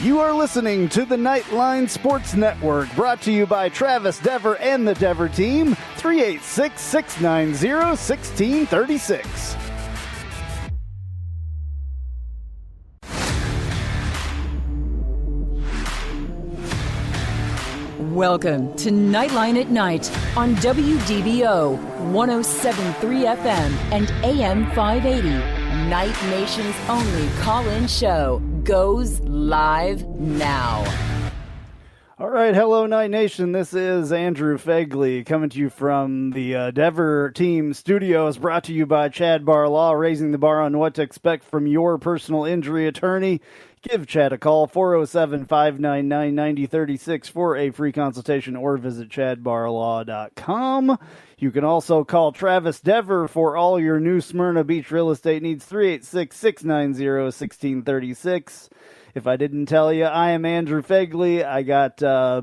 You are listening to the Knightline Sports Network, brought to you by Travis Dever and the Dever team, 386-690-1636. Welcome to Knightline at Night on WDBO 107.3 FM and AM 580. Night Nation's only call-in show goes live now. All right, hello, Night Nation. This is Andrew Phegley coming to you from the Dever Team Studios, brought to you by Chad Bar Law, raising the bar on what to expect from your personal injury attorney. Give Chad a call, 407-599-9036 for a free consultation, or visit chadbarlaw.com. You can also call Travis Dever for all your new Smyrna Beach real estate needs, 386-690-1636. If I didn't tell you, I am Andrew Phegley. I got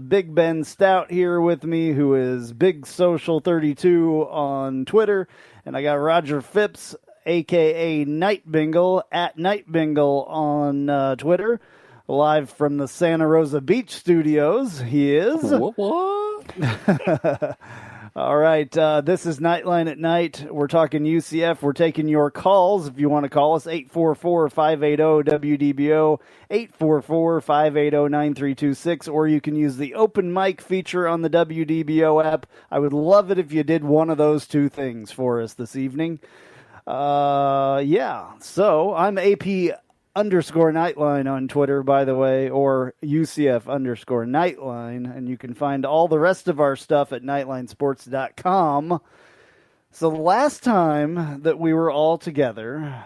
Big Ben Stout here with me, who is Big Social 32 on Twitter. And I got Roger Phipps, a.k.a. Night Bengal, at Night Bengal on Twitter. Live from the Santa Rosa Beach studios, he is. What? All right, this is Knightline at Night. We're talking UCF. We're taking your calls. If you want to call us, 844-580-WDBO, 844-580-9326, or you can use the open mic feature on the WDBO app. I would love it if you did one of those two things for us this evening. So I'm AP_Knightline on Twitter, by the way, or UCF_Knightline, and you can find all the rest of our stuff at knightlinesports.com. So the last time that we were all together,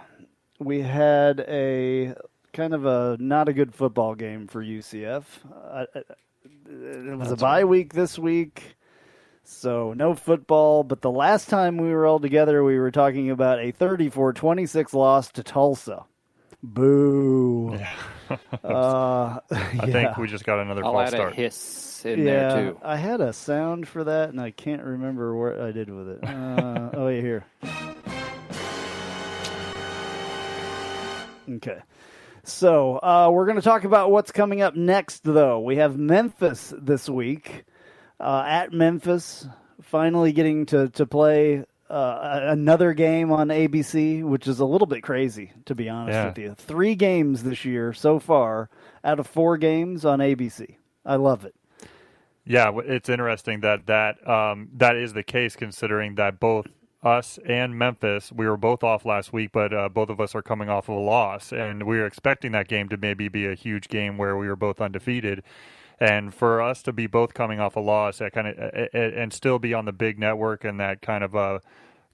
we had a kind of a not a good football game for UCF. It was a bye week this week. So no football, but the last time we were all together, we were talking about a 34-26 loss to Tulsa. Boo. Yeah. I think we just got another false start. I'll add a hiss in there, too. I had a sound for that, and I can't remember what I did with it. Here. Okay. So we're going to talk about what's coming up next, though. We have Memphis this week. At Memphis, finally getting to play another game on ABC, which is a little bit crazy, to be honest with you. 3 games this year so far out of 4 games on ABC. I love it. Yeah, it's interesting that is the case, considering that both us and Memphis, we were both off last week, but both of us are coming off of a loss, and we were expecting that game to maybe be a huge game where we were both undefeated. And for us to be both coming off a loss, that kind of and still be on the big network and that kind of a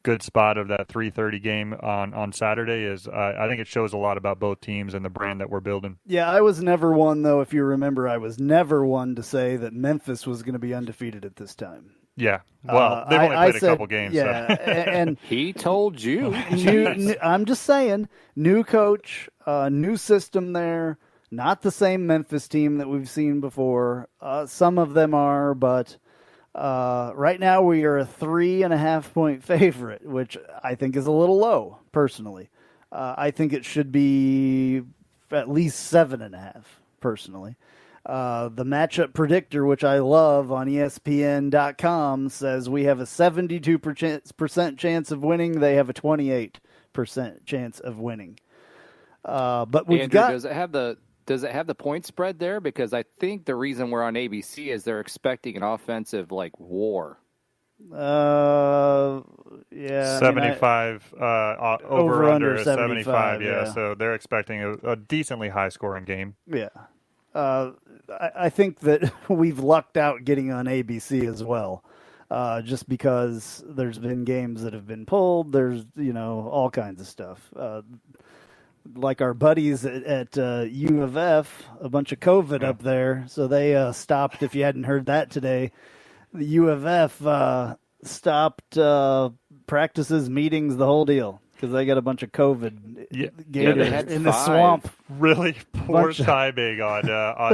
good spot of that 3:30 game on Saturday is, I think it shows a lot about both teams and the brand that we're building. Yeah, I was never one, though, if you remember, I was never one to say that Memphis was going to be undefeated at this time. Yeah, well, they've only played a couple games. Yeah, so. and he told you. I'm just saying, new coach, new system there. Not the same Memphis team that we've seen before. Some of them are, but right now we are a 3.5-point favorite, which I think is a little low, personally. I think it should be at least 7.5, personally. The matchup predictor, which I love on ESPN.com, says we have a 72% chance of winning. They have a 28% chance of winning. But we've Andrew, got. Does it have the point spread there? Because I think the reason we're on ABC is they're expecting an offensive war. Yeah. 75 over under 75. Yeah. So they're expecting a decently high scoring game. Yeah. I think that we've lucked out getting on ABC as well. Just because there's been games that have been pulled. There's, all kinds of stuff. Like our buddies at U of F, a bunch of COVID up there. So they stopped, if you hadn't heard that today, the U of F stopped practices, meetings, the whole deal. Because they got a bunch of COVID gators in the swamp. Really poor timing on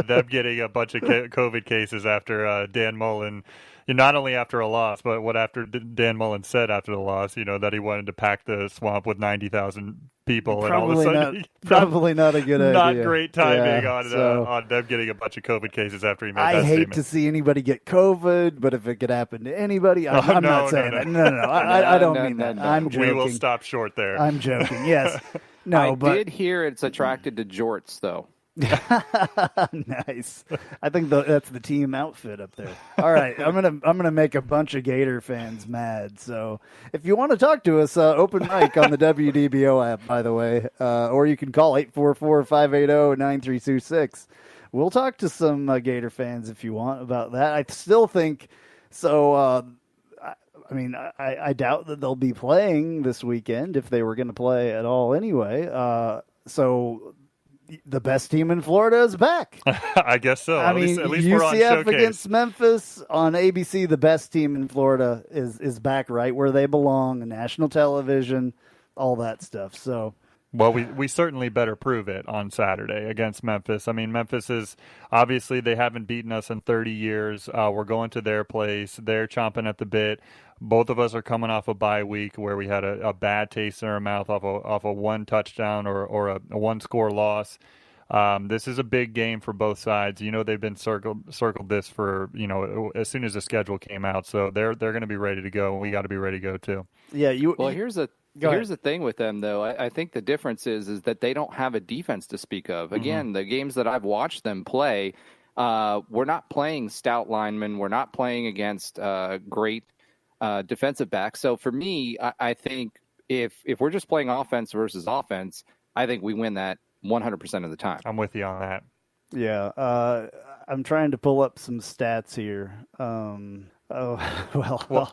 them getting a bunch of COVID cases after Dan Mullen. Not only after a loss, but what after Dan Mullen said after the loss, that he wanted to pack the swamp with 90,000 people, and all of a sudden, probably not a good not idea. great timing Yeah, on them getting a bunch of COVID cases after he made that I hate statement. to see anybody get COVID, but if it could happen to anybody, I'm not saying that. No. I don't mean that. I'm joking. We will stop short there. I'm joking. Yes. No, I did hear it's attracted to jorts, though. Nice. I think that's the team outfit up there. All right, I'm gonna make a bunch of Gator fans mad. So if you want to talk to us, open mic on the WDBO app, by the way, or you can call 844-580-9326. We'll talk to some Gator fans if you want about that. I still think so. I mean, I doubt that they'll be playing this weekend if they were going to play at all anyway. So the best team in Florida is back. I guess so. I mean, at least we're on UCF showcase. against Memphis on ABC. The best team in Florida is back right where they belong, national television, all that stuff. So, well, we certainly better prove it on Saturday against Memphis. I mean, Memphis is obviously they haven't beaten us in 30 years. We're going to their place. They're chomping at the bit. Both of us are coming off a bye week where we had a bad taste in our mouth off a one touchdown or a one score loss. This is a big game for both sides. You know, they've been circled this for, as soon as the schedule came out. So they're going to be ready to go, and we got to be ready to go too. Yeah. Here's the thing with them, though. I think the difference is that they don't have a defense to speak of. Again, the games that I've watched them play, we're not playing stout linemen. We're not playing against great defensive backs. So for me, I think if we're just playing offense versus offense, I think we win that 100% of the time. I'm with you on that. Yeah. I'm trying to pull up some stats here. Well,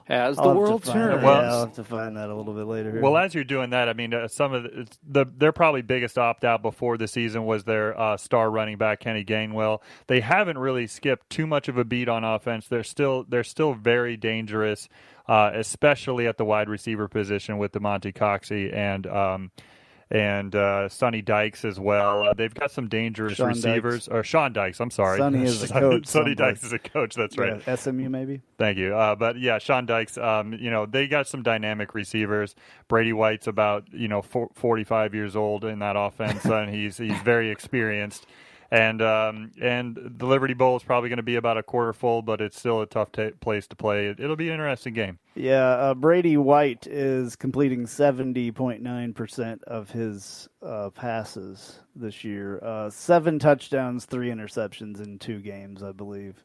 as the world turns, I'll have to find that a little bit later here. Well, as you're doing that, I mean, some of their probably biggest opt-out before the season was their star running back Kenny Gainwell. They haven't really skipped too much of a beat on offense. They're still very dangerous, especially at the wide receiver position with DeMonte Coxey and Sonny Dykes as well. They've got some dangerous Sean receivers. Dykes. Or Sean Dykes, I'm sorry. Sonny is a coach. Sonny Dykes is a coach, that's right. Yeah, SMU maybe? Thank you. But yeah, Sean Dykes, they got some dynamic receivers. Brady White's about, 45 years old in that offense, and he's very experienced. And the Liberty Bowl is probably going to be about a quarter full, but it's still a tough place to play. It'll be an interesting game. Yeah, Brady White is completing 70.9% of his passes this year. 7 touchdowns, 3 interceptions in 2 games, I believe.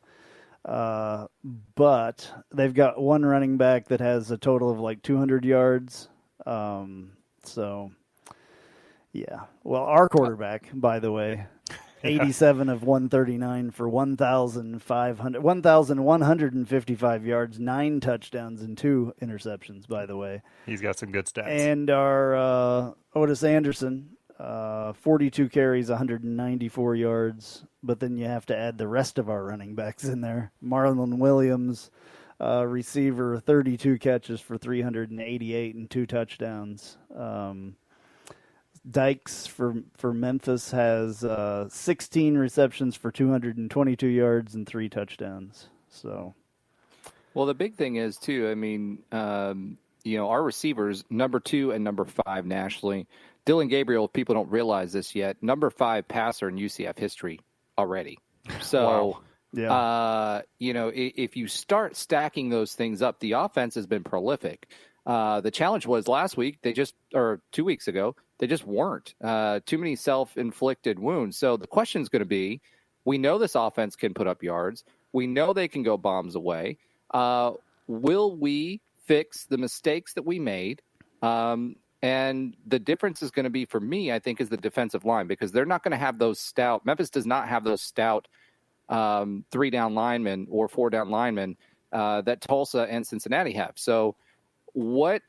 But they've got one running back that has a total of like 200 yards. So, yeah. Well, our quarterback, by the way, 87 of 139 for 1,155 yards, 9 touchdowns, and 2 interceptions, by the way. He's got some good stats. And our Otis Anderson, 42 carries, 194 yards. But then you have to add the rest of our running backs in there. Marlon Williams, receiver, 32 catches for 388 and 2 touchdowns. Dykes for Memphis has 16 receptions for 222 yards and 3 touchdowns. So, well, the big thing is too. I mean, our receivers, number 2 and number 5 nationally. Dylan Gabriel, people don't realize this yet, number 5 passer in UCF history already. So, wow. Yeah. if you start stacking those things up, the offense has been prolific. The challenge was last week, 2 weeks ago, they just weren't. Too many self-inflicted wounds. So the question is going to be, we know this offense can put up yards. We know they can go bombs away. Will we fix the mistakes that we made? And the difference is going to be, for me, I think, is the defensive line, because they're not going to have those stout. Memphis does not have those stout 3-down linemen or 4-down linemen that Tulsa and Cincinnati have. So what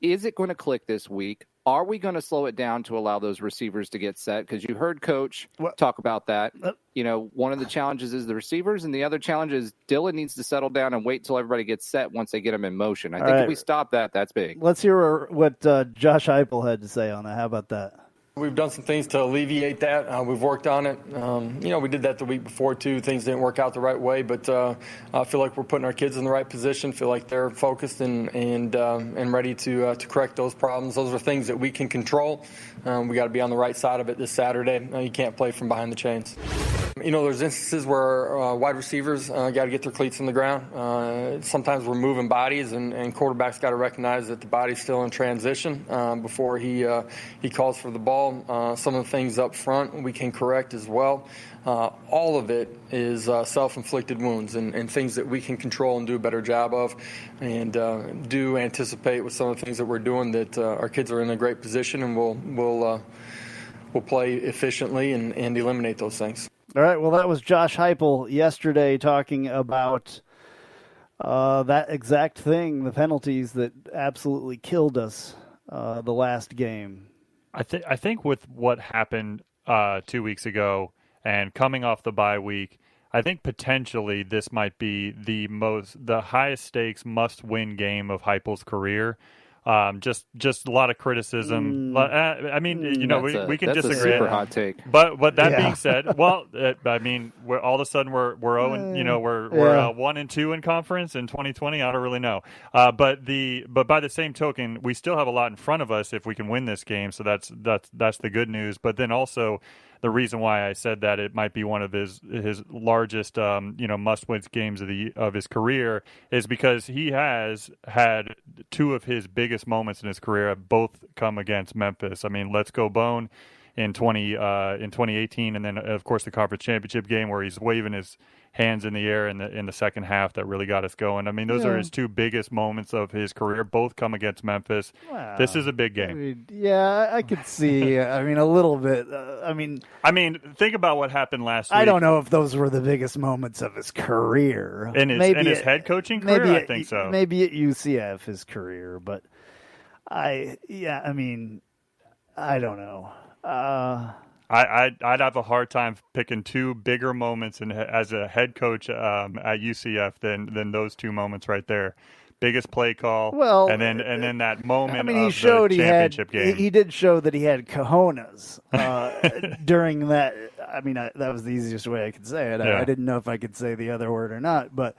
is it going to click this week? Are we going to slow it down to allow those receivers to get set? Because you heard Coach talk about that. One of the challenges is the receivers, and the other challenge is Dylan needs to settle down and wait till everybody gets set once they get them in motion. I think if we stop that, that's big. Let's hear what Josh Heupel had to say on that. How about that? We've done some things to alleviate that. We've worked on it. We did that the week before, too. Things didn't work out the right way, but I feel like we're putting our kids in the right position, feel like they're focused and ready to correct those problems. Those are things that we can control. We got to be on the right side of it this Saturday. You can't play from behind the chains. There's instances where wide receivers got to get their cleats in the ground. Sometimes we're moving bodies, and quarterbacks got to recognize that the body's still in transition before he calls for the ball. Some of the things up front we can correct as well. All of it is self-inflicted wounds and things that we can control and do a better job of, and do anticipate with some of the things that we're doing that our kids are in a great position, and we'll play efficiently and eliminate those things. All right, well, that was Josh Heupel yesterday talking about that exact thing, the penalties that absolutely killed us the last game. I think with what happened 2 weeks ago and coming off the bye week, I think potentially this might be the highest stakes must-win game of Heupel's career. Just a lot of criticism. I mean, we can disagree. That's a super hot take. But that being said, well, we're all of a sudden we're 0, we're 1-2 in conference in 2020. I don't really know. But by the same token, we still have a lot in front of us if we can win this game. So that's the good news. But then also, the reason why I said that it might be one of his largest must-win games of his career is because he has had two of his biggest moments in his career have both come against Memphis. I mean, let's go Bone in 2018, and then of course the conference championship game where he's waving his hands in the air in the second half that really got us going. I mean, those are his two biggest moments of his career. Both come against Memphis. Wow. This is a big game. I could see. A little bit. I mean, think about what happened last week. I don't know if those were the biggest moments of his career. In his head coaching career, I think so. Maybe at UCF, his career, but I don't know. I'd have a hard time picking two bigger moments as a head coach at UCF than those two moments right there. Biggest play call, and then that moment. He showed the championship game. He did show that he had cojones during that. That was the easiest way I could say it. I didn't know if I could say the other word or not, but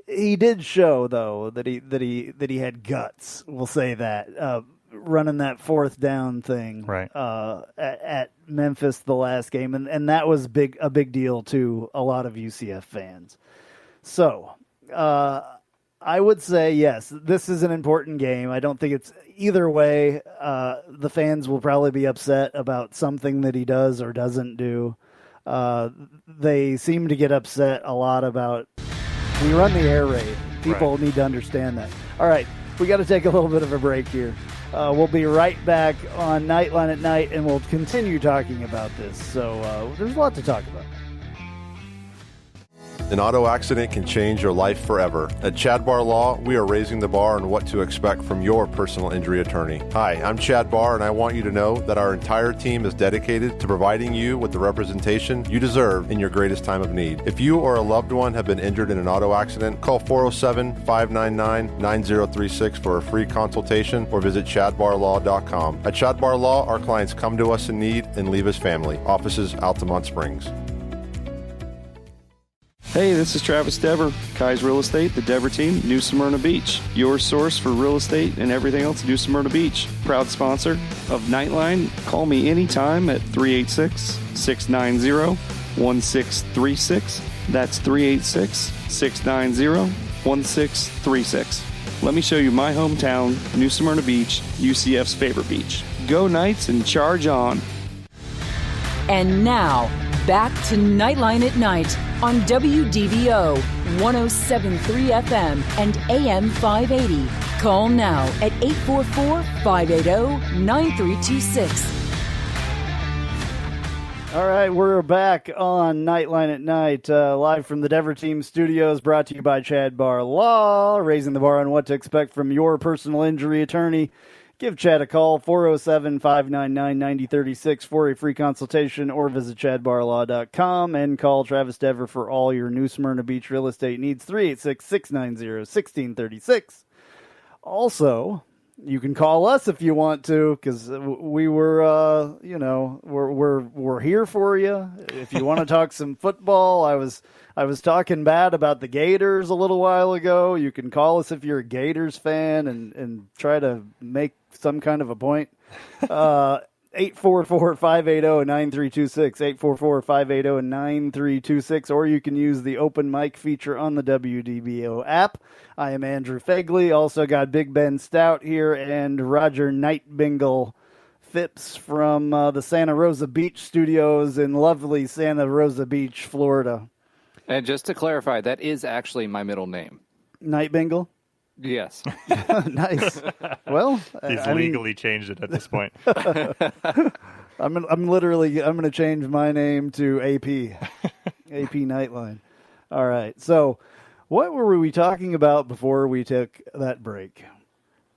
he did show though that he had guts. We'll say that. Running that fourth down thing right. At Memphis the last game, and that was a big deal to a lot of UCF fans. So I would say yes, this is an important game. I don't think it's either way. The fans will probably be upset about something that he does or doesn't do. They seem to get upset a lot about we run the air raid. People need to understand that. All right, we got to take a little bit of a break here. We'll be right back on Knightline at Night, and we'll continue talking about this. So there's a lot to talk about. An auto accident can change your life forever. At Chadbar Law, we are raising the bar on what to expect from your personal injury attorney. Hi, I'm Chad Barr, and I want you to know that our entire team is dedicated to providing you with the representation you deserve in your greatest time of need. If you or a loved one have been injured in an auto accident, call 407-599-9036 for a free consultation or visit chadbarlaw.com. At Chadbar Law, our clients come to us in need and leave as family. Offices, Altamont Springs. Hey, this is Travis Dever, Kai's Real Estate, the Dever team, New Smyrna Beach. Your source for real estate and everything else, New Smyrna Beach. Proud sponsor of Knightline. Call me anytime at 386-690-1636. That's 386-690-1636. Let me show you my hometown, New Smyrna Beach, UCF's favorite beach. Go Knights and charge on. And now, back to Knightline at Night on WDBO 107.3 FM and AM 580. Call now at 844-580-9326. All right, we're back on Knightline at Night, live from the Dever Team Studios, brought to you by Chad Barr Law, raising the bar on what to expect from your personal injury attorney. Give Chad a call, 407-599-9036 for a free consultation, or visit chadbarlaw.com and call Travis Dever for all your New Smyrna Beach real estate needs, 386-690-1636. Also, You can call us if you want to, because we were, we're here for you. If you want to talk some football, I was talking bad about the Gators a little while ago. You can call us if you're a Gators fan and try to make some kind of a point. 844-580-9326, 844-580-9326, or you can use the open mic feature on the WDBO app. I am Andrew Phegley. Also got Big Ben Stout here and Roger Bengal Phipps from the Santa Rosa Beach studios in lovely Santa Rosa Beach, Florida. And just to clarify, that is actually my middle name. Bengal? Yes. Nice. Well, he's legally changed it at this point. I'm going to change my name to AP Knightline. All right. So, what were we talking about before we took that break?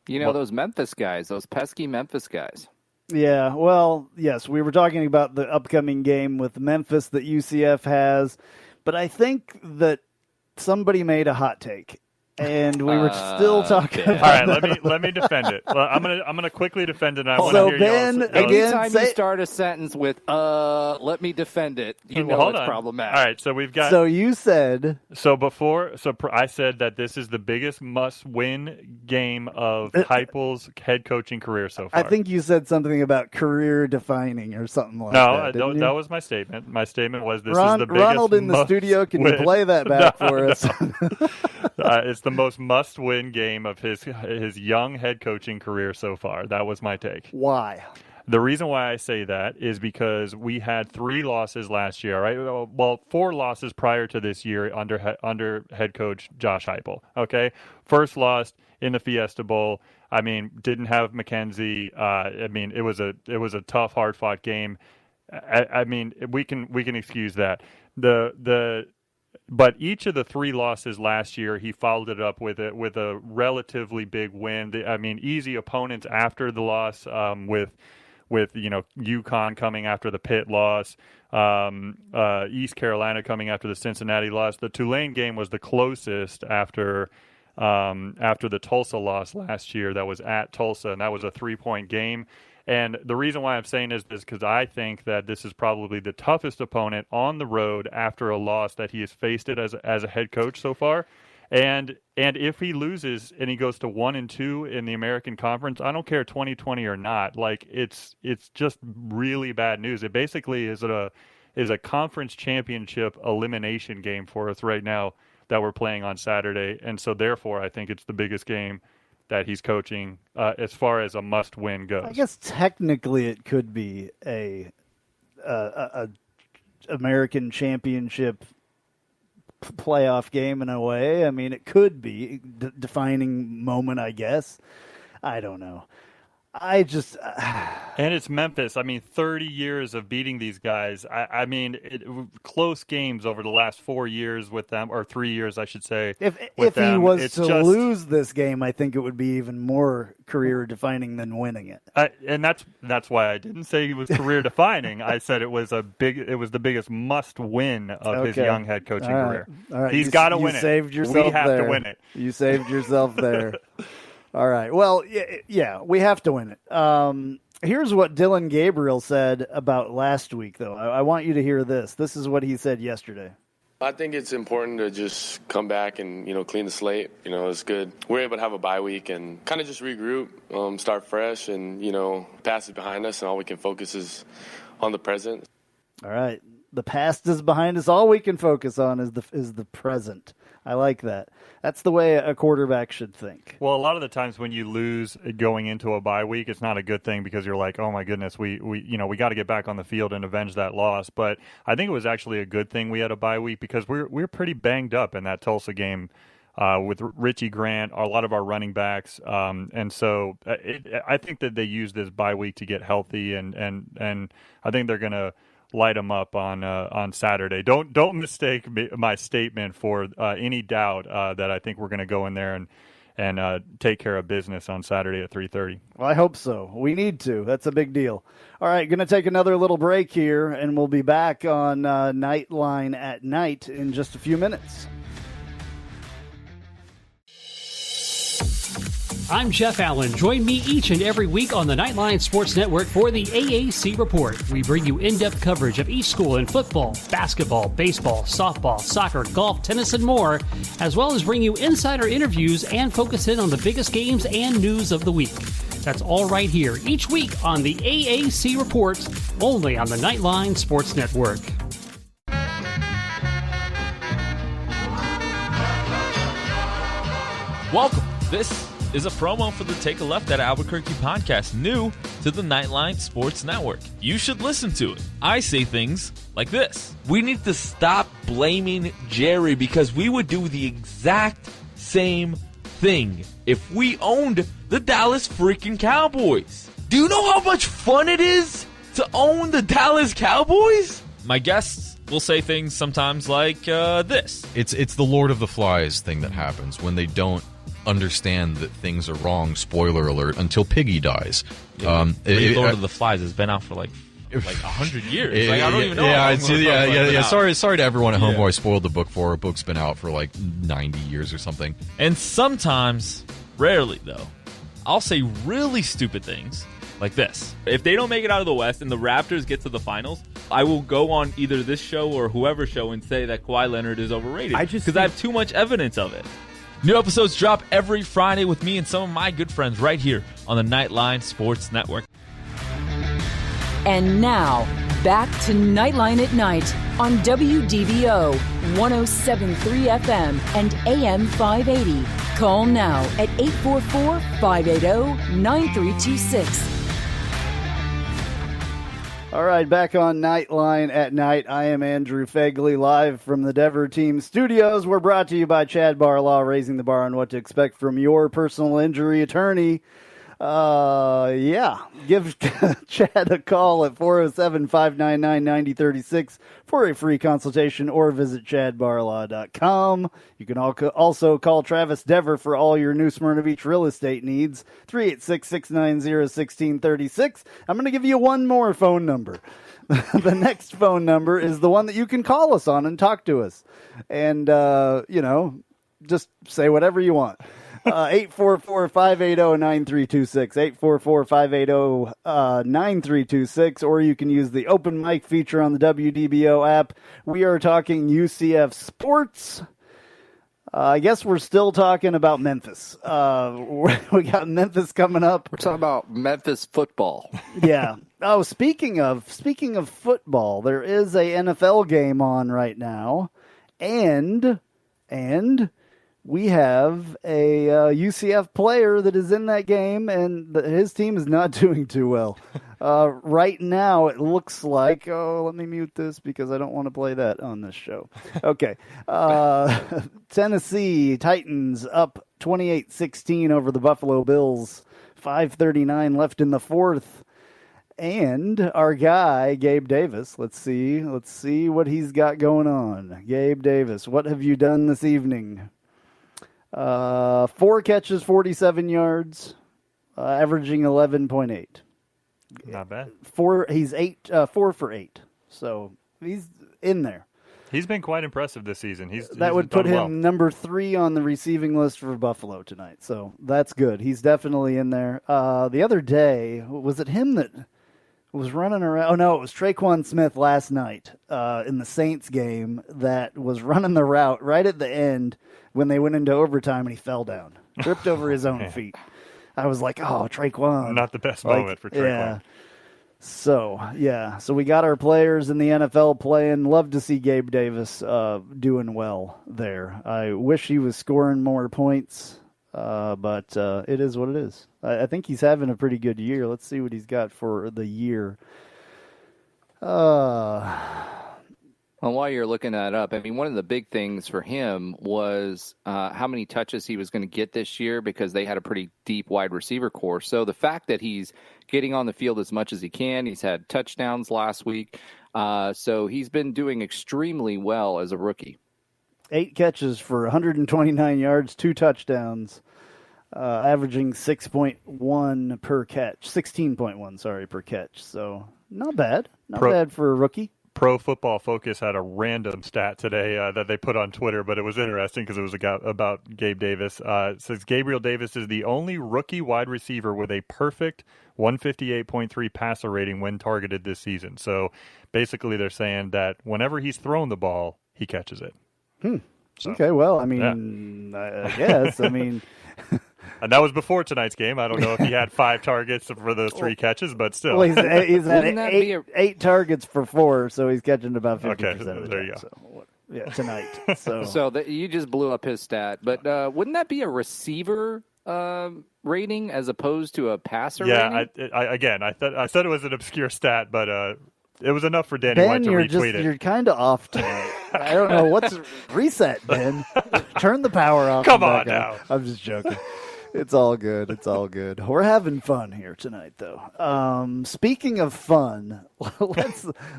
Those Memphis guys, those pesky Memphis guys. Yeah. Well, yes, we were talking about the upcoming game with Memphis that UCF has, but I think that somebody made a hot take. And we were still talking about all right, let me defend it. Well, I'm gonna quickly defend it. And I want to hear Ben, anytime you start a sentence with let me defend it, hold it's on. problematic. All right, so we've got. So you said. I said that this is the biggest must-win game of Heupel's head coaching career so far. I think you said something about career-defining or something like that. No, that was my statement. My statement was this is the biggest. Ronald in the studio, can you play that back for us? It's the most must-win game of his young head coaching career so far. That was my take. Why? The reason why I say that is because we had 3 losses last year, right? Well, 4 losses prior to this year under head coach Josh Heupel. Okay, first loss in the Fiesta Bowl. I mean, didn't have McKenzie. It was a tough, hard-fought game. I mean, we can excuse that. But each of the 3 losses last year, he followed it up with a relatively big win. Easy opponents after the loss, with UConn coming after the Pitt loss, East Carolina coming after the Cincinnati loss. The Tulane game was the closest after the Tulsa loss last year. That was at Tulsa, and that was a 3-point game. And the reason why I'm saying is because I think that this is probably the toughest opponent on the road after a loss that he has faced it as a head coach so far. And if he loses and he goes to 1-2 in the American Conference, I don't care 2020 or not. Like it's just really bad news. It basically is a conference championship elimination game for us right now that we're playing on Saturday. And so therefore, I think it's the biggest game that he's coaching as far as a must-win goes. I guess technically it could be a American Championship playoff game in a way. I mean, it could be defining moment, I guess. I don't know. And it's Memphis. 30 years of beating these guys. Close games over the last 4 years with them, or 3 years, I should say. If he was to lose this game, I think it would be even more career defining than winning it. And that's why I didn't say he was career defining. I said it was the biggest must win of his young head coaching career. All right. He's got to win it. Saved yourself we have there. to win it. You saved yourself there. All right. Well, yeah, we have to win it. Here's what Dylan Gabriel said about last week, though. I want you to hear this. This is what he said yesterday. I think it's important to just come back and, clean the slate. It's good. We're able to have a bye week and kind of just regroup, start fresh, and, past is behind us, and all we can focus is on the present. All right. The past is behind us. All we can focus on is the present. I like that. That's the way a quarterback should think. Well, a lot of the times when you lose going into a bye week, it's not a good thing because you're like, oh my goodness, we got to get back on the field and avenge that loss. But I think it was actually a good thing we had a bye week because we're pretty banged up in that Tulsa game with Richie Grant, a lot of our running backs, and so I think that they used this bye week to get healthy, and I think they're gonna light them up on Saturday. Don't mistake my statement for any doubt that I think we're going to go in there and take care of business on Saturday at 3:30. Well, I hope so. We need to. That's a big deal. All right, going to take another little break here, and we'll be back on Knightline at night in just a few minutes. I'm Jeff Allen. Join me each and every week on the Knightline Sports Network for the AAC Report. We bring you in-depth coverage of each school in football, basketball, baseball, softball, soccer, golf, tennis, and more, as well as bring you insider interviews and focus in on the biggest games and news of the week. That's all right here each week on the AAC Report, only on the Knightline Sports Network. Welcome. This is a promo for the Take a Left at Albuquerque podcast, new to the Knightline Sports Network. You should listen to it. I say things like this. We need to stop blaming Jerry because we would do the exact same thing if we owned the Dallas freaking Cowboys. Do you know how much fun it is to own the Dallas Cowboys? My guests will say things sometimes like this. It's the Lord of the Flies thing that happens when they don't understand that things are wrong. Spoiler alert, until Piggy dies. Lord of the Flies has been out for like 100 years. I don't even know. Yeah. Sorry to everyone at home who I spoiled the book for. A book's been out for like 90 years or something. And sometimes, rarely though, I'll say really stupid things like this. If they don't make it out of the West and the Raptors get to the finals, I will go on either this show or whoever's show and say that Kawhi Leonard is overrated because I have too much evidence of it. New episodes drop every Friday with me and some of my good friends right here on the Knightline Sports Network. And now, back to Knightline at Night on WDBO 107.3 FM and AM 580. Call now at 844-580-9326. All right, back on Knightline at Night. I am Andrew Phegley, live from the Dever Team Studios. We're brought to you by Chad Barlaw, raising the bar on what to expect from your personal injury attorney. Give Chad a call at 407-599-9036 for a free consultation or visit chadbarlaw.com. You can also call Travis Dever for all your New Smyrna Beach real estate needs, 386-690-1636. I'm going to give you one more phone number. The next phone number is the one that you can call us on and talk to us. And, just say whatever you want. 844-580-9326, 844-580-9326, or you can use the open mic feature on the WDBO app. We are talking UCF sports. I guess we're still talking about Memphis. We got Memphis coming up. We're talking about Memphis football. Yeah. Oh, speaking of football, there is a NFL game on right now, and we have a UCF player that is in that game, and his team is not doing too well. Right now, it looks like... Oh, let me mute this because I don't want to play that on this show. Okay. Tennessee Titans up 28-16 over the Buffalo Bills. 5:39 left in the fourth. And our guy, Gabe Davis, let's see what he's got going on. Gabe Davis, what have you done this evening? 4 catches, 47 yards, averaging 11.8. Not bad. He's 4 for 8. So he's in there. He's been quite impressive this season. That would put him number 3 on the receiving list for Buffalo tonight. So that's good. He's definitely in there. The other day, was it him that was running around? Oh, no, it was Traquan Smith last night in the Saints game that was running the route right at the end when they went into overtime, and he fell down, tripped over his own feet. I was like, oh, Traquan. Not the best moment for Traquan. Yeah. So we got our players in the NFL playing. Love to see Gabe Davis doing well there. I wish he was scoring more points, but it is what it is. I think he's having a pretty good year. Let's see what he's got for the year. Well, while you're looking that up, I mean, one of the big things for him was how many touches he was going to get this year because they had a pretty deep wide receiver core. So the fact that he's getting on the field as much as he can, he's had touchdowns last week. So he's been doing extremely well as a rookie. 8 catches for 129 yards, 2 touchdowns, averaging 6.1 per catch, 16.1, per catch. So not bad. Not bad for a rookie. Pro Football Focus had a random stat today that they put on Twitter, but it was interesting because it was about Gabe Davis. It says Gabriel Davis is the only rookie wide receiver with a perfect 158.3 passer rating when targeted this season. So basically they're saying that whenever he's thrown the ball, he catches it. So, okay, well, I mean, I guess. I mean... And that was before tonight's game. I don't know if he had 5 targets for those 3 catches, but still. Well, he's had eight targets for 4, so he's catching about 50% okay, of the there time. you go. So, yeah, tonight. So you just blew up his stat. But wouldn't that be a receiver rating as opposed to a passer rating? Yeah, I said it was an obscure stat, but it was enough for Danny Ben, White to retweet it. You're kind of off tonight. I don't know. What's reset, Ben? Turn the power off. Come on now. I'm just joking. It's all good. It's all good. We're having fun here tonight, though. Speaking of fun,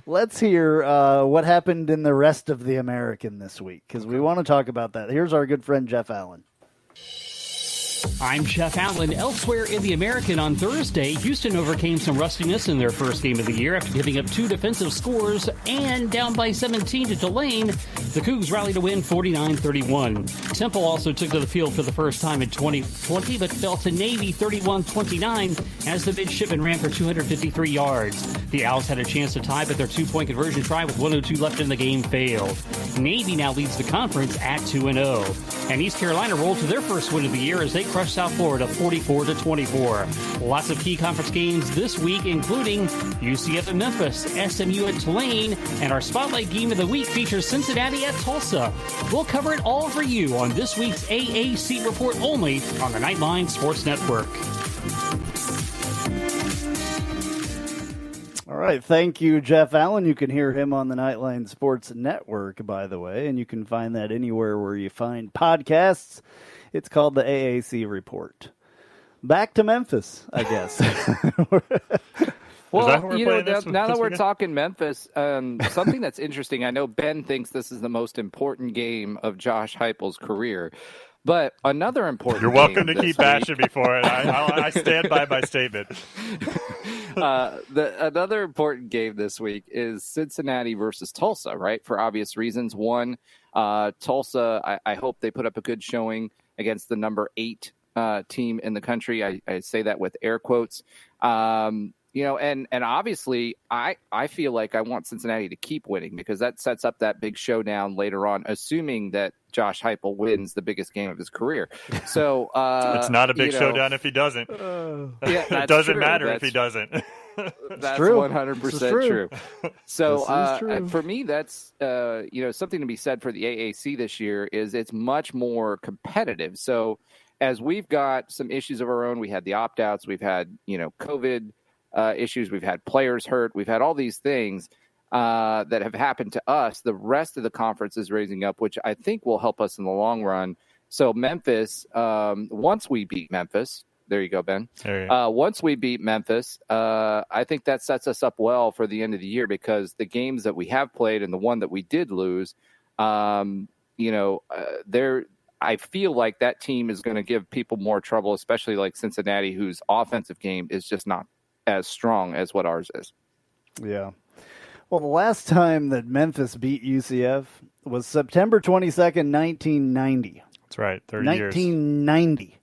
let's hear what happened in the rest of the American this week, because we want to talk about that. Here's our good friend Jeff Allen. I'm Jeff Allen. Elsewhere in the American on Thursday, Houston overcame some rustiness in their first game of the year after giving up 2 defensive scores and down by 17 to Tulane. The Cougs rallied to win 49-31. Temple also took to the field for the first time in 2020, but fell to Navy 31-29 as the midshipmen ran for 253 yards. The Owls had a chance to tie, but their 2-point conversion try with 1:02 left in the game failed. Navy now leads the conference at 2-0. And East Carolina rolled to their first win of the year as they crushed South Florida 44-24. Lots of key conference games this week, including UCF at Memphis, SMU at Tulane, and our Spotlight Game of the Week features Cincinnati at Tulsa. We'll cover it all for you on this week's AAC Report only on the Knightline Sports Network. All right. Thank you, Jeff Allen. You can hear him on the Knightline Sports Network, by the way, and you can find that anywhere where you find podcasts. It's called the AAC Report. Back to Memphis, I guess. Well, now that we're talking Memphis, something that's interesting, I know Ben thinks this is the most important game of Josh Heupel's career, but another important You're welcome to game keep bashing me for it. I stand by my statement. Another important game this week is Cincinnati versus Tulsa, right? For obvious reasons. One, Tulsa, I hope they put up a good showing against the number 8 team in the country. I say that with air quotes. And obviously I feel like I want Cincinnati to keep winning because that sets up that big showdown later on, assuming that Josh Heupel wins the biggest game of his career. So it's not a big showdown if he doesn't. It doesn't matter if he doesn't. That's 100% true. So for me, that's something to be said for the AAC this year is it's much more competitive. So as we've got some issues of our own, we had the opt-outs, we've had COVID issues, we've had players hurt, we've had all these things that have happened to us. The rest of the conference is raising up, which I think will help us in the long run. So Memphis, once we beat Memphis, there you go, Ben. Once we beat Memphis, I think that sets us up well for the end of the year because the games that we have played and the one that we did lose, I feel like that team is going to give people more trouble, especially like Cincinnati, whose offensive game is just not as strong as what ours is. Yeah. Well, the last time that Memphis beat UCF was September 22nd, 1990. That's right, 30 years. 1990.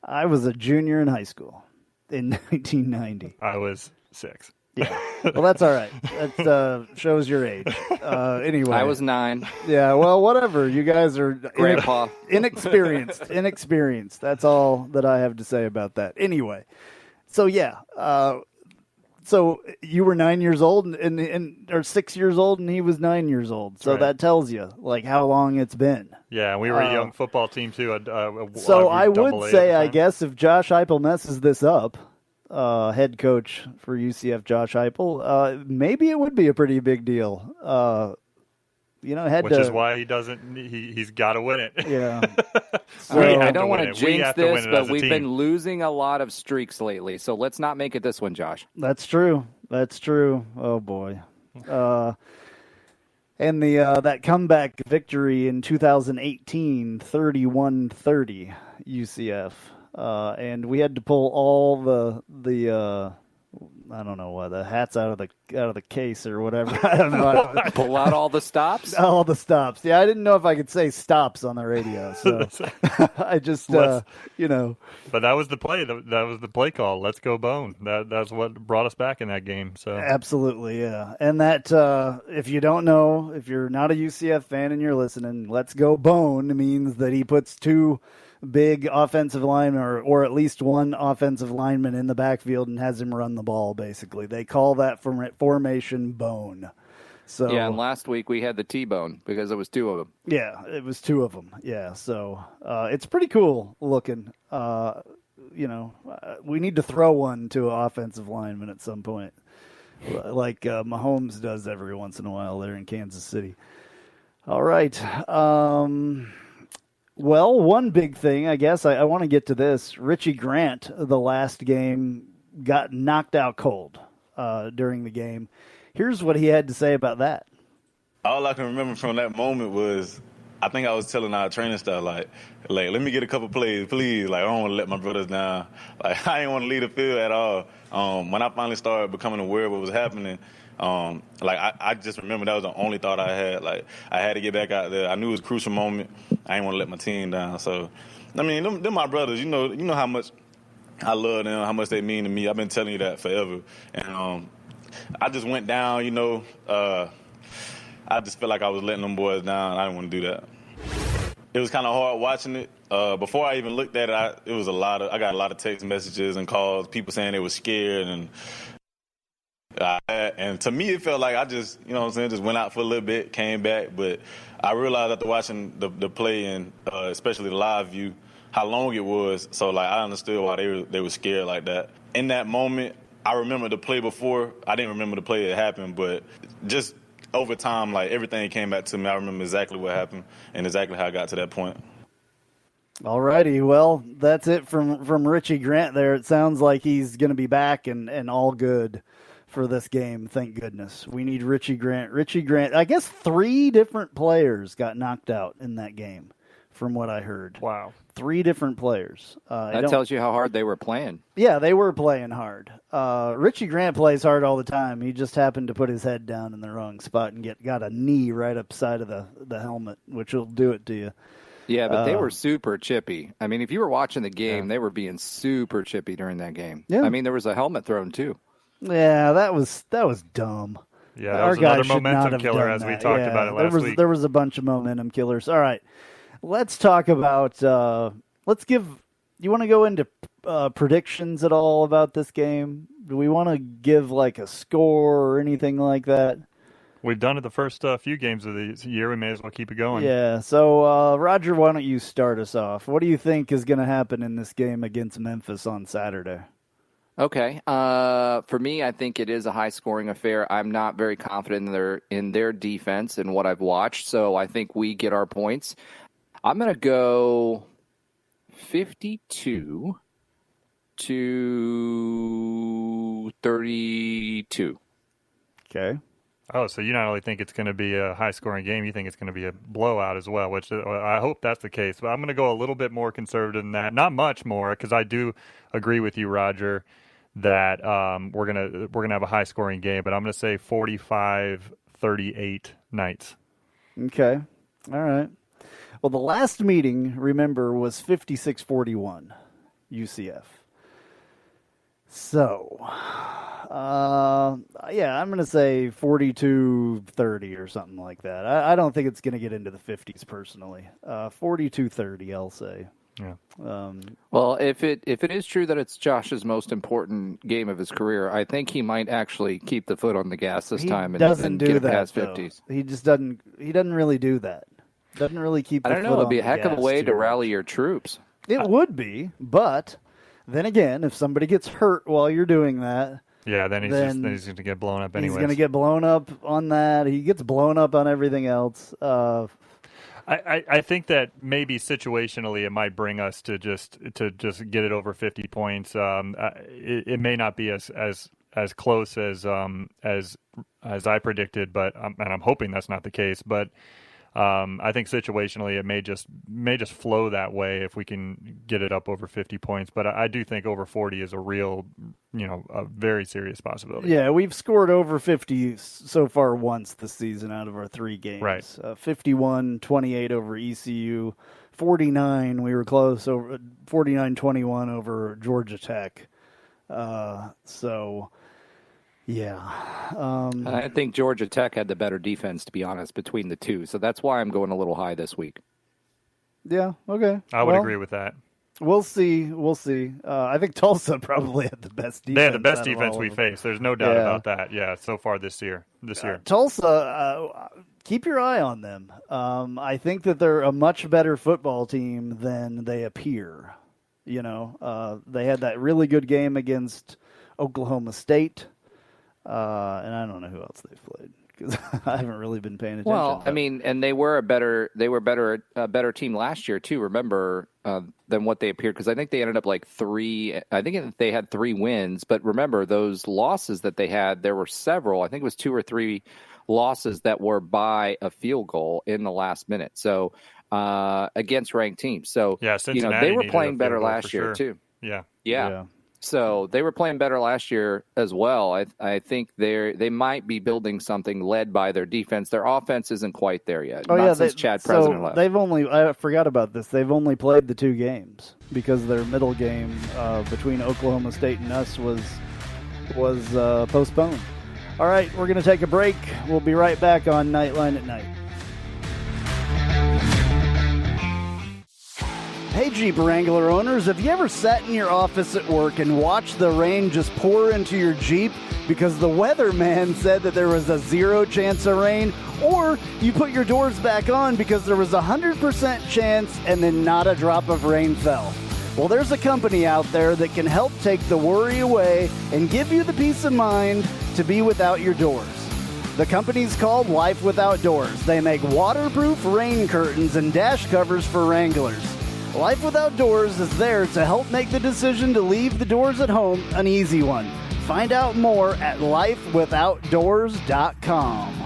I was a junior in high school in 1990. I was 6. Yeah. Well, that's all right. That shows your age. Anyway. I was 9. Yeah, well, whatever. You guys are Grandpa. Inexperienced. That's all that I have to say about that. Anyway. So, yeah. So you were 9 years old or 6 years old, and he was 9 years old. So that tells you how long it's been. Yeah, and we were a young football team too. So I would say, I guess, if Josh Heupel messes this up, head coach for UCF, Josh Heupel, maybe it would be a pretty big deal. Which is why he doesn't. He's got to win it. Yeah. So, I don't want to jinx this, but we've been losing a lot of streaks lately. So let's not make it this one, Josh. That's true. Oh boy. And that comeback victory in 2018, 31-30 UCF, and we had to pull all the I don't know what, the hat's out of the case or whatever. I don't know. Pull out all the stops. All the stops. Yeah, I didn't know if I could say stops on the radio, so I just But that was the play. That was the play call. Let's go Bone. That's what brought us back in that game. So absolutely, yeah. And that if you don't know, if you're not a UCF fan and you're listening, let's go Bone means that he puts two big offensive linemen or at least one offensive lineman in the backfield and has him run the ball, basically. They call that formation Bone. So yeah, and last week we had the T-bone because it was two of them. Yeah, it was two of them. Yeah, so it's pretty cool looking. We need to throw one to an offensive lineman at some point, like Mahomes does every once in a while there in Kansas City. All right. Well, one big thing, I guess, I want to get to this. Richie Grant, the last game, got knocked out cold during the game. Here's what he had to say about that. All I can remember from that moment was, I think I was telling our training staff, like, let me get a couple plays, please. Like, I don't want to let my brothers down. Like, I didn't want to leave the field at all. When I finally started becoming aware of what was happening, I just remember that was the only thought I had. Like, I had to get back out there. I knew it was a crucial moment. I didn't want to let my team down. So, I mean, them my brothers. You know how much I love them, how much they mean to me. I've been telling you that forever. And I just went down. I just felt like I was letting them boys down. I didn't want to do that. It was kind of hard watching it. Before I even looked at it, I got a lot of text messages and calls, people saying they were scared, and to me it felt like I just, just went out for a little bit, came back. But I realized after watching the play and especially the live view, how long it was. So I understood why they were scared like that. In that moment, I remember the play before. I didn't remember the play that happened, but just over time, everything came back to me. I remember exactly what happened and exactly how I got to that point. All righty. Well, that's it from Richie Grant there. It sounds like he's going to be back and all good for this game. Thank goodness. We need Richie Grant. Richie Grant, I guess 3 different players got knocked out in that game from what I heard. Wow. 3 different players. That tells you how hard they were playing. Yeah, they were playing hard. Richie Grant plays hard all the time. He just happened to put his head down in the wrong spot and got a knee right upside of the helmet, which will do it to you. Yeah, but they were super chippy. I mean, if you were watching the game, they were being super chippy during that game. Yeah. I mean, there was a helmet thrown too. Yeah, that was dumb. Yeah, that was another momentum killer as we talked about it last week. There was a bunch of momentum killers. All right. Let's talk about you want to go into predictions at all about this game? Do we want to give a score or anything like that? We've done it the first few games of the year. We may as well keep it going. Yeah. So, Roger, why don't you start us off? What do you think is going to happen in this game against Memphis on Saturday? Okay. For me, I think it is a high-scoring affair. I'm not very confident in their defense and what I've watched, so I think we get our points. I'm going to go 52 to 32. Okay. Oh, so you not only think it's going to be a high-scoring game, you think it's going to be a blowout as well, which I hope that's the case. But I'm going to go a little bit more conservative than that. Not much more, because I do agree with you, Roger, that we're gonna have a high-scoring game. But I'm going to say 45-38 Knights. Okay. All right. Well, the last meeting, remember, was 56-41 UCF. So, I'm going to say 42-30 or something like that. I don't think it's going to get into the 50s personally. 42-30, I'll say. Yeah. Well, if it is true that it's Josh's most important game of his career, I think he might actually keep the foot on the gas this time and get it past 50s. He just doesn't. He doesn't really do that. Doesn't really keep. The I don't know. Foot It'd be a on heck the of a gas way too to much. rally your troops. It would be, but then again, if somebody gets hurt while you're doing that, then he's going to get blown up anyway. He's going to get blown up on that. He gets blown up on everything else. I think that maybe situationally it might bring us to just get it over 50 points. It may not be as close as I predicted, but and I'm hoping that's not the case. But I think situationally it may just flow that way if we can get it up over 50 points. But I do think over 40 is a real, a very serious possibility. Yeah, we've scored over 50 so far once this season out of our 3 games. Right. 51-28 over ECU. 49, we were close, over 49-21 over Georgia Tech. Yeah. I think Georgia Tech had the better defense, to be honest, between the two. So that's why I'm going a little high this week. Yeah, okay. I would agree with that. We'll see. I think Tulsa probably had the best defense. They had the best defense we faced. There's no doubt about that. Yeah, so far this year. Tulsa, keep your eye on them. I think that they're a much better football team than they appear. They had that really good game against Oklahoma State. And I don't know who else they've played because I haven't really been paying attention. Well, I mean, and they were a better team last year too. Remember than what they appeared, because I think they ended up like 3. I think they had 3 wins, but remember those losses that they had. There were several. I think it was 2 or 3 losses that were by a field goal in the last minute. So against ranked teams. So yeah, Cincinnati they were playing better last year too. Yeah. So they were playing better last year as well. I think they might be building something led by their defense. Their offense isn't quite there yet. Since Chad President left. I forgot about this. They've only played the 2 games because their middle game between Oklahoma State and us was postponed. All right, we're going to take a break. We'll be right back on Knightline at Night. Hey, Jeep Wrangler owners, have you ever sat in your office at work and watched the rain just pour into your Jeep because the weatherman said that there was a 0 chance of rain? Or you put your doors back on because there was a 100% chance and then not a drop of rain fell? Well, there's a company out there that can help take the worry away and give you the peace of mind to be without your doors. The company's called Life Without Doors. They make waterproof rain curtains and dash covers for Wranglers. Life Without Doors is there to help make the decision to leave the doors at home an easy one. Find out more at lifewithoutdoors.com.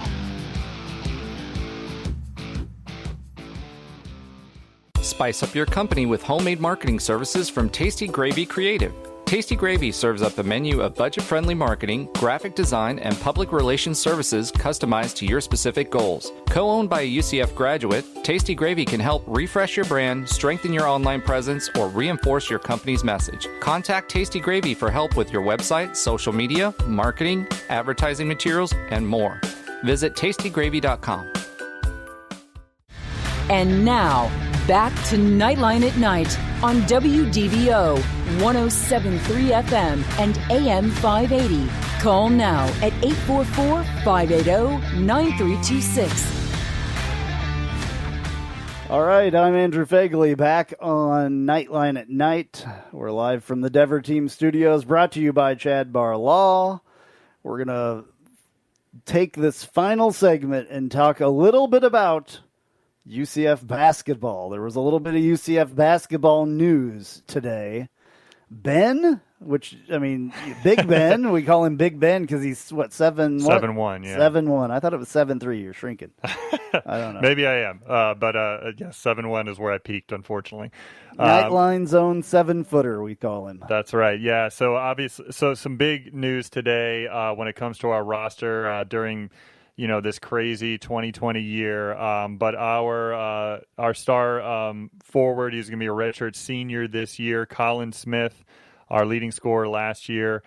Spice up your company with homemade marketing services from Tasty Gravy Creative. Tasty Gravy serves up a menu of budget-friendly marketing, graphic design, and public relations services customized to your specific goals. Co-owned by a UCF graduate, Tasty Gravy can help refresh your brand, strengthen your online presence, or reinforce your company's message. Contact Tasty Gravy for help with your website, social media, marketing, advertising materials, and more. Visit tastygravy.com. And now, back to Knightline at Night on WDBO 107.3 FM and AM 580. Call now at 844-580-9326. All right, I'm Andrew Phegley, back on Knightline at Night. We're live from the Dever Team Studios, brought to you by Chad Bar Law. We're going to take this final segment and talk a little bit about UCF basketball. There was a little bit of UCF basketball news today. Ben, Big Ben, we call him Big Ben because he's, 7'1", 7'1". I thought it was 7'3". You're shrinking. I don't know. Maybe I am. But 7'1" is where I peaked, unfortunately. Knightline's own 7-footer, we call him. That's right. Yeah. So some big news today when it comes to our roster during this crazy 2020 year. But our star forward, he's going to be a redshirt senior this year, Colin Smith, our leading scorer last year.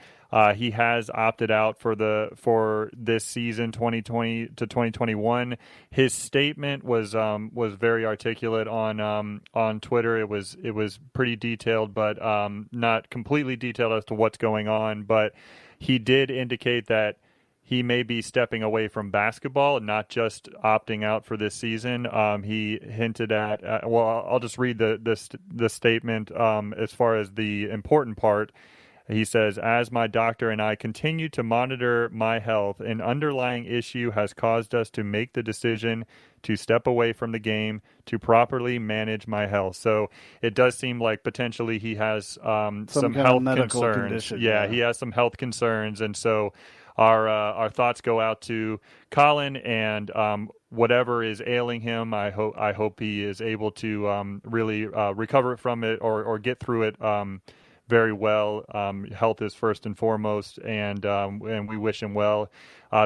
He has opted out for this season, 2020 to 2021. His statement was very articulate on Twitter. It was pretty detailed, but not completely detailed as to what's going on. But he did indicate that he may be stepping away from basketball, not just opting out for this season. He hinted at, I'll just read the statement as far as the important part. He says, as my doctor and I continue to monitor my health, an underlying issue has caused us to make the decision to step away from the game to properly manage my health. So it does seem like potentially he has some health concerns. Condition, yeah, he has some health concerns. And so our thoughts go out to Colin and whatever is ailing him. I hope he is able to really recover from it or get through it very well. Health is first and foremost, and we wish him well.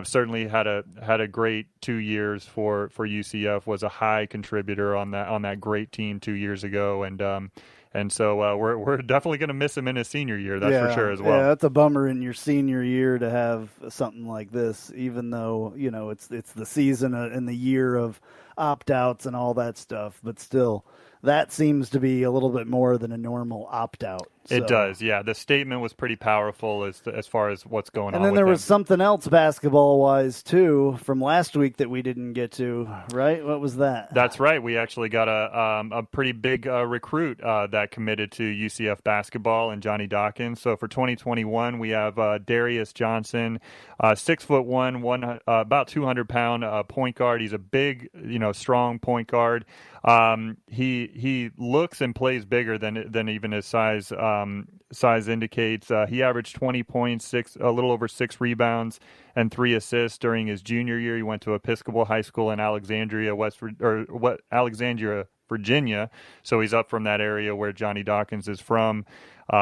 Certainly had a great 2 years for UCF. Was a high contributor on that great team 2 years ago, and so we're definitely going to miss him in his senior year. That's for sure as well. Yeah, that's a bummer in your senior year to have something like this, even though it's the season and the year of opt-outs and all that stuff, but still. That seems to be a little bit more than a normal opt-out. So. It does, yeah. The statement was pretty powerful as far as what's going on. And then there was something else basketball-wise, too, from last week that we didn't get to, right? What was that? That's right. We actually got a pretty big recruit that committed to UCF basketball, and Johnny Dawkins. So for 2021, we have Darius Johnson, 6'1", about 200-pound point guard. He's a big, strong point guard. He looks and plays bigger than even his size indicates. He averaged 20 points, a little over 6 rebounds, and 3 assists during his junior year. He went to Episcopal High School in Alexandria, Virginia. So he's up from that area where Johnny Dawkins is from. He's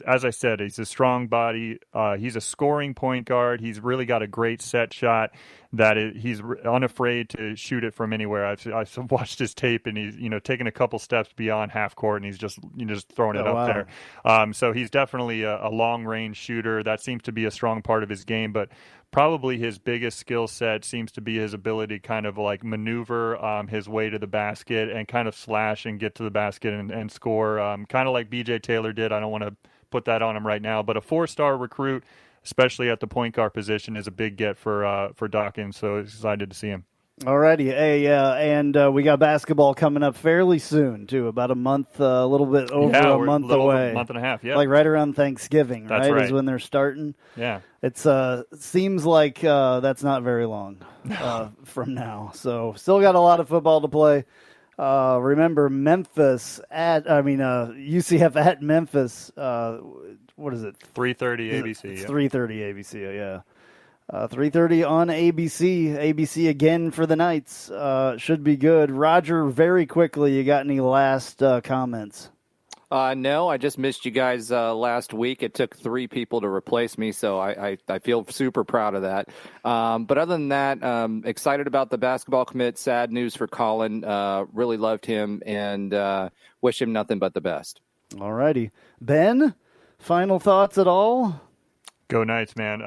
as I said, he's a strong body. He's a scoring point guard. He's really got a great set shot he's unafraid to shoot it from anywhere. I've watched his tape, and he's taking a couple steps beyond half court, and he's just throwing it up there. So he's definitely a long range shooter. That seems to be a strong part of his game, but probably his biggest skill set seems to be his ability to kind of like maneuver his way to the basket and kind of slash and get to the basket and score, kind of like BJ Taylor did. I don't want to put that on him right now, but a 4-star recruit, especially at the point guard position, is a big get for Dawkins. So excited to see him. Alrighty, and we got basketball coming up fairly soon too. About a month, a little bit over a month away, a month and a half. Yeah, like right around Thanksgiving. That's right. Is when they're starting. Yeah, it's seems like that's not very long from now. So still got a lot of football to play. Remember UCF at Memphis. What is it? 3:30 ABC. It's 3:30 ABC. Yeah. 3:30 on ABC. ABC again for the Knights. Should be good. Roger, very quickly, you got any last comments? No, I just missed you guys last week. It took 3 people to replace me, so I feel super proud of that. But other than that, excited about the basketball commit. Sad news for Colin. Really loved him and wish him nothing but the best. All righty. Ben, final thoughts at all? Go Knights, man.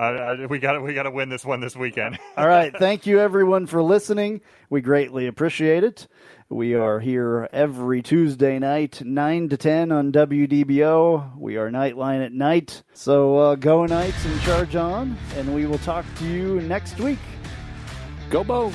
We got to win this one this weekend. All right. Thank you, everyone, for listening. We greatly appreciate it. We are here every Tuesday night, 9 to 10 on WDBO. We are Knightline at night. So go Knights and charge on, and we will talk to you next week. Go Bo!